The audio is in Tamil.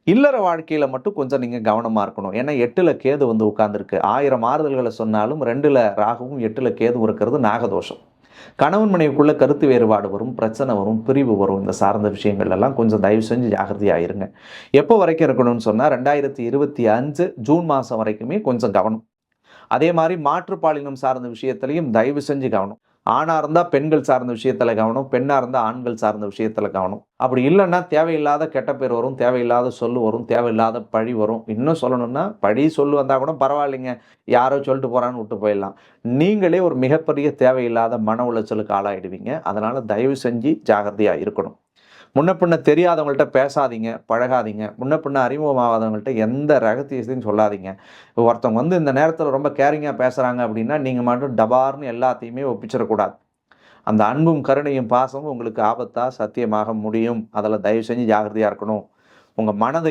இல்லற வாழ்க்கையில மட்டும் கொஞ்சம் நீங்க கவனமா இருக்கணும். ஏன்னா 8ல கேது வந்து உட்கார்ந்திருக்கு. 1000 ஆறுதல்கள சொன்னாலும் 2ல ராகுவும் 8ல கேதுவும் இருக்கிறது நாகதோஷம். கணவன் மனைவிக்குள்ள கருத்து வேறுபாடு வரும், பிரச்சனை வரும், பிரிவு வரும். இந்த சார்ந்த விஷயங்கள் எல்லாம் கொஞ்சம் தயவு செஞ்சு ஜாக்கிரதையா இருங்க. எப்போ வரைக்கும் இருக்கணும்னு சொன்னா 2025 ஜூன் மாசம் வரைக்குமே கொஞ்சம் கவனம். அதே மாரி மாற்றுப்பாலினம் சார்ந்த விஷயத்திலயும் தயவு செஞ்சு கவனம். ஆணா இருந்தா பெண்கள் சார்ந்த விஷயத்துல கவனம், பெண்ணா இருந்தா ஆண்கள் சார்ந்த விஷயத்துல கவனம். அப்படி இல்லன்னா தேவையில்லாத கெட்ட பேர் வரும், தேவையில்லாத சொல்லு வரும், தேவையில்லாத பழி வரும். இன்னும் சொல்லணும்னா பழி, சொல்லு வந்தா கூட பரவாயில்லைங்க. யாரோ சொல்லிட்டு போறான்னு விட்டு போயிடலாம். நீங்களே ஒரு மிகப்பெரிய தேவையில்லாத மன உளைச்சலுக்கு ஆளாயிடுவீங்க. அதனால தயவு செஞ்சு ஜாக்கிரதையா இருக்கணும். முன்ன பின்ன தெரியாதவங்கள்ட்ட பேசாதீங்க, பழகாதீங்க. முன்ன பின்ன அறிமுகமாகாதவங்கள்ட்ட எந்த ரகசியத்தையும் சொல்லாதீங்க. ஒருத்தவங்க வந்து இந்த நேரத்தில ரொம்ப கேரிங்கா பேசுறாங்க அப்படின்னா, நீங்க மட்டும் டபார்ன்னு எல்லாத்தையுமே ஒப்பிச்சிடக்கூடாது. அந்த அன்பும், கருணையும், பாசமும் உங்களுக்கு ஆபத்தா சத்தியமாக முடியும். அதில தயவு செஞ்சு ஜாக்கிரதையா இருக்கணும். உங்க மனதை